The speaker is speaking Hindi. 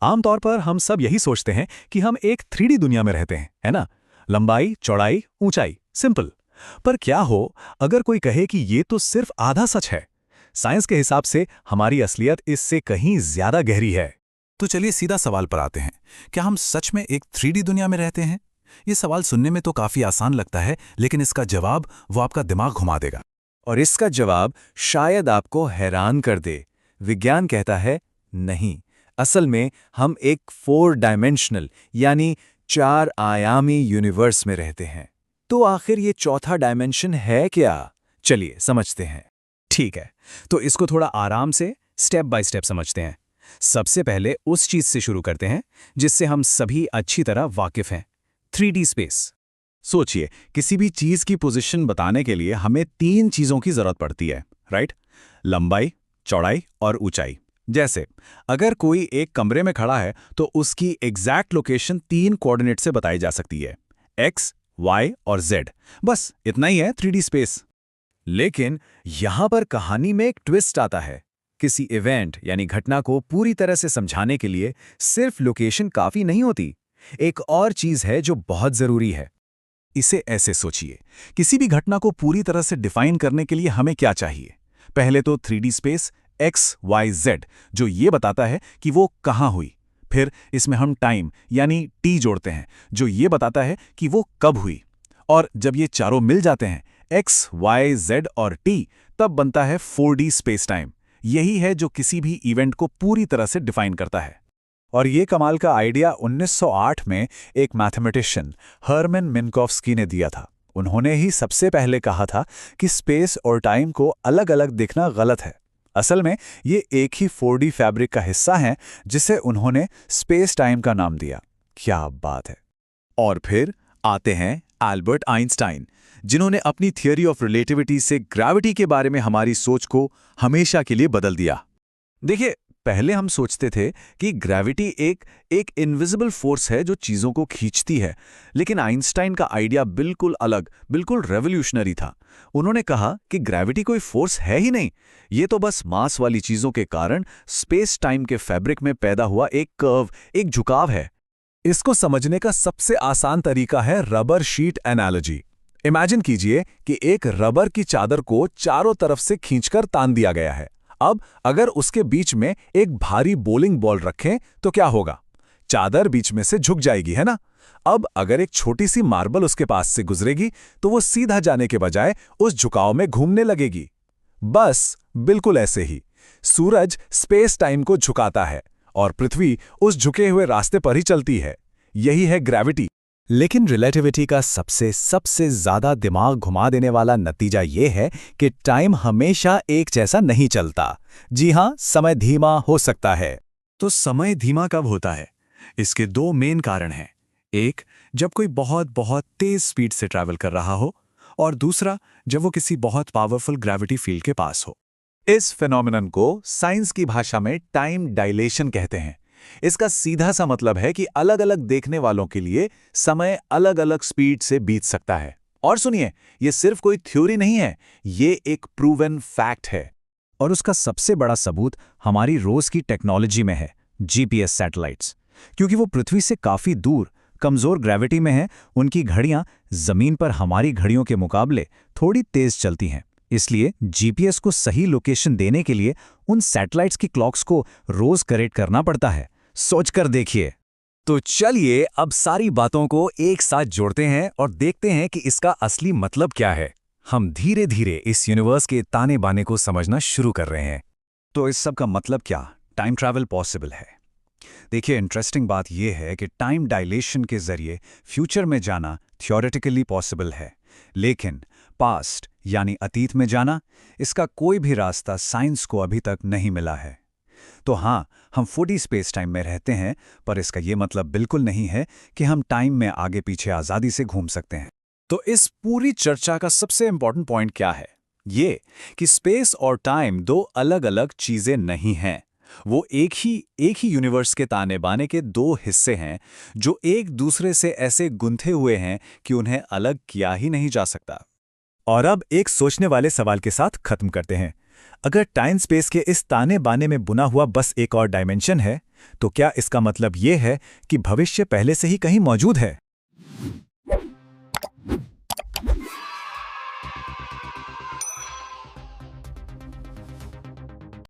आमतौर पर हम सब यही सोचते हैं कि हम एक 3D दुनिया में रहते हैं, है ना? लंबाई, चौड़ाई, ऊंचाई, सिंपल। पर क्या हो अगर कोई कहे कि ये तो सिर्फ आधा सच है? साइंस के हिसाब से हमारी असलियत इससे कहीं ज्यादा गहरी है। तो चलिए सीधा सवाल पर आते हैं। क्या हम सच में एक 3D दुनिया में रहते हैं? ये सवाल सुनने में तो काफी आसान लगता है, लेकिन इसका जवाब वो आपका दिमाग घुमा देगा। और इसका जवाब शायद आपको हैरान कर दे। विज्ञान कहता है नहीं, असल में हम एक 4 डायमेंशनल यानी 4 आयामी यूनिवर्स में रहते हैं। तो आखिर ये चौथा डायमेंशन है क्या? चलिए समझते हैं। ठीक है, तो इसको थोड़ा आराम से स्टेप बाय स्टेप समझते हैं। सबसे पहले उस चीज से शुरू करते हैं जिससे हम सभी अच्छी तरह वाकिफ हैं, 3D स्पेस। सोचिए, किसी भी चीज की पोजीशन बताने के लिए हमें 3 चीजों की जरूरत पड़ती है, राइट? लंबाई, चौड़ाई और ऊंचाई। जैसे अगर कोई एक कमरे में खड़ा है तो उसकी एग्जैक्ट लोकेशन 3 कोऑर्डिनेट से बताई जा सकती है, एक्स, वाई और जेड। बस इतना ही है 3D स्पेस। लेकिन यहां पर कहानी में एक ट्विस्ट आता है। किसी इवेंट यानी घटना को पूरी तरह से समझाने के लिए सिर्फ लोकेशन काफी नहीं होती। एक और चीज है जो बहुत जरूरी है। इसे ऐसे सोचिए, किसी भी घटना को पूरी तरह से डिफाइन करने के लिए हमें क्या चाहिए? पहले तो 3D space x, Y, Z, जो ये बताता है कि वो कहाँ हुई। फिर इसमें हम टाइम यानी टी जोड़ते हैं, जो ये बताता है कि वो कब हुई। और जब ये चारों मिल जाते हैं, एक्स, वाई, जेड और टी, तब बनता है 4D स्पेस टाइम। यही है जो किसी भी इवेंट को पूरी तरह से डिफाइन करता है। और ये कमाल का आइडिया 1908 में एक मैथमेटिशियन हर्मन मिन्कोव्स्की ने दिया था। उन्होंने ही सबसे पहले कहा था कि स्पेस और टाइम को अलग-अलग देखना गलत है। असल में ये एक ही 4D फैब्रिक का हिस्सा है जिसे उन्होंने स्पेस टाइम का नाम दिया। क्या बात है। और फिर आते हैं एल्बर्ट आइंस्टाइन, जिन्होंने अपनी थियरी ऑफ रिलेटिविटी से ग्रेविटी के बारे में हमारी सोच को हमेशा के लिए बदल दिया। देखिए, पहले हम सोचते थे कि ग्रेविटी एक इनविजिबल फोर्स है जो चीजों को खींचती है, लेकिन आइंस्टाइन का आइडिया बिल्कुल अलग, बिल्कुल रेवोल्यूशनरी था। उन्होंने कहा कि ग्रेविटी कोई फोर्स है ही नहीं, ये तो बस मास वाली चीजों के कारण स्पेस टाइम के फैब्रिक में पैदा हुआ एक कर्व, एक झुकाव है। इसको समझने का सबसे आसान तरीका है रबर शीट एनालॉजी। इमेजिन कीजिए कि एक रबर की चादर को चारों तरफ से खींचकर तान दिया गया है। अब अगर उसके बीच में एक भारी बोलिंग बॉल रखें तो क्या होगा? चादर बीच में से झुक जाएगी, है ना? अब अगर एक छोटी सी मार्बल उसके पास से गुजरेगी तो वो सीधा जाने के बजाय उस झुकाव में घूमने लगेगी। बस बिल्कुल ऐसे ही सूरज स्पेस टाइम को झुकाता है और पृथ्वी उस झुके हुए रास्ते पर ही चलती है। यही है ग्रेविटी। लेकिन रिलेटिविटी का सबसे ज्यादा दिमाग घुमा देने वाला नतीजा यह है कि टाइम हमेशा एक जैसा नहीं चलता। जी हां, समय धीमा हो सकता है। तो समय धीमा कब होता है? इसके 2 मेन कारण हैं। एक, जब कोई बहुत बहुत तेज स्पीड से ट्रैवल कर रहा हो, और दूसरा, जब वो किसी बहुत पावरफुल ग्रेविटी फील्ड के पास हो। इस फिनोमिनन को साइंस की भाषा में टाइम डायलेशन कहते हैं। इसका सीधा सा मतलब है कि अलग-अलग देखने वालों के लिए समय अलग-अलग स्पीड से बीत सकता है। और सुनिए, ये सिर्फ कोई थ्योरी नहीं है, ये एक प्रूवन फैक्ट है। और उसका सबसे बड़ा सबूत हमारी रोज की टेक्नोलॉजी में है, जीपीएस सैटेलाइट्स। क्योंकि वो पृथ्वी से काफी दूर, कमजोर ग्रेविटी में है, उनकी घड़ियां जमीन पर हमारी घड़ियों के मुकाबले थोड़ी तेज चलती हैं। इसलिए जीपीएस को सही लोकेशन देने के लिए उन सैटेलाइट्स की क्लॉक्स को रोज करेक्ट करना पड़ता है। सोचकर देखिए। तो चलिए अब सारी बातों को एक साथ जोड़ते हैं और देखते हैं कि इसका असली मतलब क्या है। हम धीरे धीरे इस यूनिवर्स के ताने बाने को समझना शुरू कर रहे हैं। तो इस सब का मतलब क्या? टाइम ट्रैवल पॉसिबल है। देखिए, इंटरेस्टिंग बात यह है कि टाइम डायलेशन के जरिए फ्यूचर में जाना थ्योरेटिकली पॉसिबल है, लेकिन पास्ट यानी अतीत में जाना, इसका कोई भी रास्ता साइंस को अभी तक नहीं मिला है। तो हाँ, हम 4D स्पेस टाइम में रहते हैं, पर इसका ये मतलब बिल्कुल नहीं है कि हम टाइम में आगे पीछे आज़ादी से घूम सकते हैं। तो इस पूरी चर्चा का सबसे इंपॉर्टेंट पॉइंट क्या है? ये कि स्पेस और टाइम 2 अलग-अलग चीजें नहीं हैं। वो एक ही यूनिवर्स के ताने बाने के 2 हिस्से हैं जो एक दूसरे से ऐसे गुंथे हुए हैं कि उन्हें अलग किया ही नहीं जा सकता। और अब एक सोचने वाले सवाल के साथ खत्म करते हैं। अगर टाइम स्पेस के इस ताने बाने में बुना हुआ बस एक और डायमेंशन है, तो क्या इसका मतलब ये है कि भविष्य पहले से ही कहीं मौजूद है?